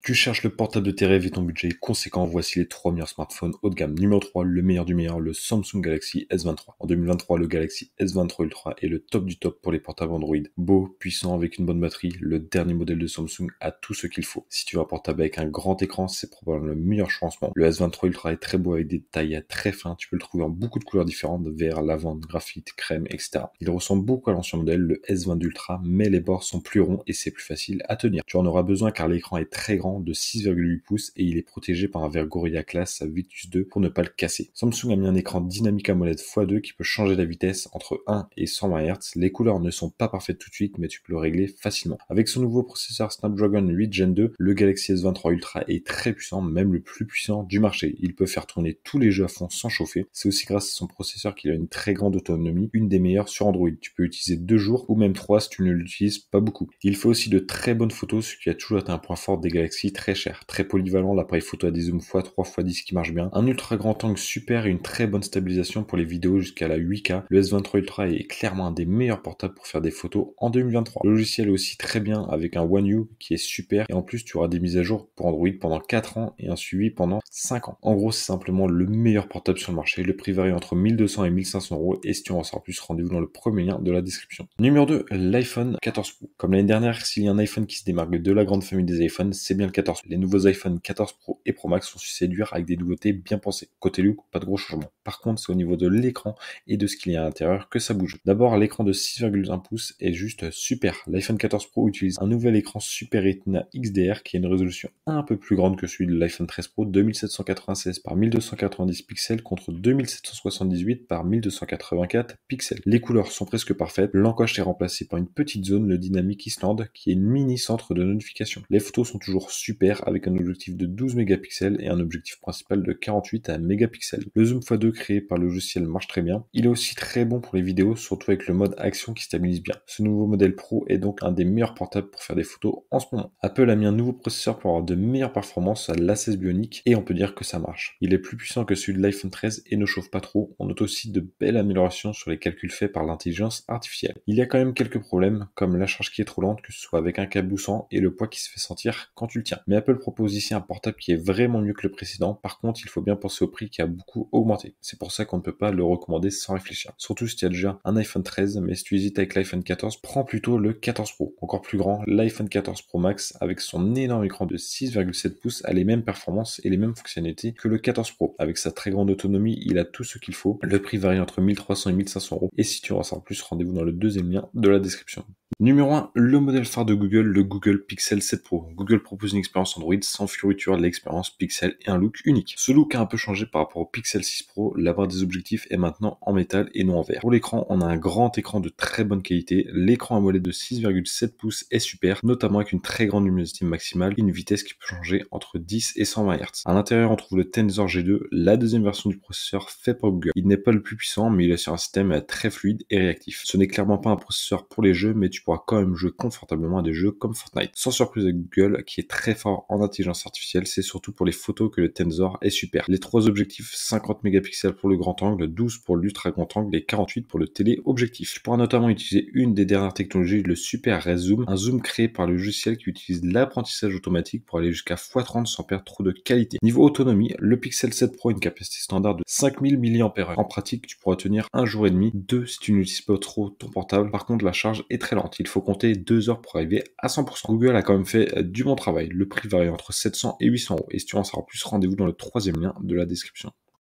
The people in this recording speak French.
Tu cherches le portable de tes rêves et ton budget est conséquent, voici les 3 meilleurs smartphones haut de gamme. Numéro 3, le meilleur du meilleur, le Samsung Galaxy S23. En 2023, le Galaxy S23 Ultra est le top du top pour les portables Android. Beau, puissant, avec une bonne batterie, le dernier modèle de Samsung a tout ce qu'il faut. Si tu veux un portable avec un grand écran, c'est probablement le meilleur choix en ce moment. Le S23 Ultra est très beau avec des détails très fins, tu peux le trouver en beaucoup de couleurs différentes, vert, lavande, graphite, crème, etc. Il ressemble beaucoup à l'ancien modèle, le S22 Ultra, mais les bords sont plus ronds et c'est plus facile à tenir. Tu en auras besoin car l'écran est très grand, de 6,8 pouces et il est protégé par un verre Gorilla Glass Victus 2 pour ne pas le casser. Samsung a mis un écran Dynamic AMOLED x2 qui peut changer la vitesse entre 1 et 120 Hz. Les couleurs ne sont pas parfaites tout de suite, mais tu peux le régler facilement. Avec son nouveau processeur Snapdragon 8 Gen 2, le Galaxy S23 Ultra est très puissant, même le plus puissant du marché. Il peut faire tourner tous les jeux à fond sans chauffer. C'est aussi grâce à son processeur qu'il a une très grande autonomie, une des meilleures sur Android. Tu peux l'utiliser 2 jours ou même 3 si tu ne l'utilises pas beaucoup. Il fait aussi de très bonnes photos, ce qui a toujours été un point fort des Galaxy, très cher, très polyvalent, l'appareil photo a des zooms x3x10 qui marchent bien, un ultra grand angle super et une très bonne stabilisation pour les vidéos jusqu'à la 8K. Le S23 Ultra est clairement un des meilleurs portables pour faire des photos en 2023. Le logiciel est aussi très bien avec un One U qui est super et en plus tu auras des mises à jour pour Android pendant 4 ans et un suivi pendant 5 ans. En gros, c'est simplement le meilleur portable sur le marché. Le prix varie entre 1200 et 1500 euros et si tu en veux en savoir plus, rendez-vous dans le premier lien de la description. Numéro 2, l'iPhone 14 Pro. Comme l'année dernière, s'il y a un iPhone qui se démarque de la grande famille des iPhones, c'est bien le 14 Pro. Les nouveaux iPhone 14 Pro et Pro Max sont su séduire avec des nouveautés bien pensées. Côté look, pas de gros changements. Par contre, c'est au niveau de l'écran et de ce qu'il y a à l'intérieur que ça bouge. D'abord, l'écran de 6,1 pouces est juste super. L'iPhone 14 Pro utilise un nouvel écran Super Retina XDR qui a une résolution un peu plus grande que celui de l'iPhone 13 Pro, 2796 par 1290 pixels contre 2778 par 1284 pixels. Les couleurs sont presque parfaites. L'encoche est remplacée par une petite zone, le Dynamic Island, qui est une mini centre de notification. Les photos sont toujours super avec un objectif de 12 mégapixels et un objectif principal de 48 mégapixels. Le zoom x2 créé par le logiciel marche très bien. Il est aussi très bon pour les vidéos, surtout avec le mode action qui stabilise bien. Ce nouveau modèle Pro est donc un des meilleurs portables pour faire des photos en ce moment. Apple a mis un nouveau processeur pour avoir de meilleures performances à l'A16 Bionic et on peut dire que ça marche. Il est plus puissant que celui de l'iPhone 13 et ne chauffe pas trop. On note aussi de belles améliorations sur les calculs faits par l'intelligence artificielle. Il y a quand même quelques problèmes comme la charge qui est trop lente, que ce soit avec un câble boussant et le poids qui se fait sentir quand tu le tiens. Mais Apple propose ici un portable qui est vraiment mieux que le précédent. Par contre, il faut bien penser au prix qui a beaucoup augmenté. C'est pour ça qu'on ne peut pas le recommander sans réfléchir. Surtout si tu as déjà un iPhone 13, mais si tu hésites avec l'iPhone 14, prends plutôt le 14 Pro. Encore plus grand, l'iPhone 14 Pro Max avec son énorme écran de 6,7 pouces a les mêmes performances et les mêmes fonctionnalités que le 14 Pro. Avec sa très grande autonomie, il a tout ce qu'il faut. Le prix varie entre 1300 et 1500 euros. Et si tu en veux en savoir plus, rendez-vous dans le deuxième lien de la description. Numéro 1, le modèle phare de Google, le Google Pixel 7 Pro. Google propose une expérience Android sans fioriture de l'expérience Pixel et un look unique. Ce look a un peu changé par rapport au Pixel 6 Pro, la barre des objectifs est maintenant en métal et non en verre. Pour l'écran, on a un grand écran de très bonne qualité, l'écran AMOLED de 6,7 pouces est super, notamment avec une très grande luminosité maximale et une vitesse qui peut changer entre 10 et 120 Hz. À l'intérieur, on trouve le Tensor G2, la deuxième version du processeur fait par Google. Il n'est pas le plus puissant, mais il est sur un système très fluide et réactif. Ce n'est clairement pas un processeur pour les jeux, mais tu pourras quand même jouer confortablement à des jeux comme Fortnite. Sans surprise avec Google, qui est très fort en intelligence artificielle, c'est surtout pour les photos que le Tensor est super. Les trois objectifs, 50 mégapixels pour le grand angle, 12 pour l'ultra grand angle et 48 pour le téléobjectif. Tu pourras notamment utiliser une des dernières technologies, le Super Res Zoom, un zoom créé par le logiciel qui utilise l'apprentissage automatique pour aller jusqu'à x30 sans perdre trop de qualité. Niveau autonomie, le Pixel 7 Pro a une capacité standard de 5000 mAh. En pratique, tu pourras tenir un jour et demi, 2 si tu n'utilises pas trop ton portable. Par contre, la charge est très lente. Il faut compter 2 heures pour arriver à 100%. Google a quand même fait du bon travail. Le prix varie entre 700 et 800 euros. Et si tu en savoir plus, rendez-vous dans le troisième lien de la description.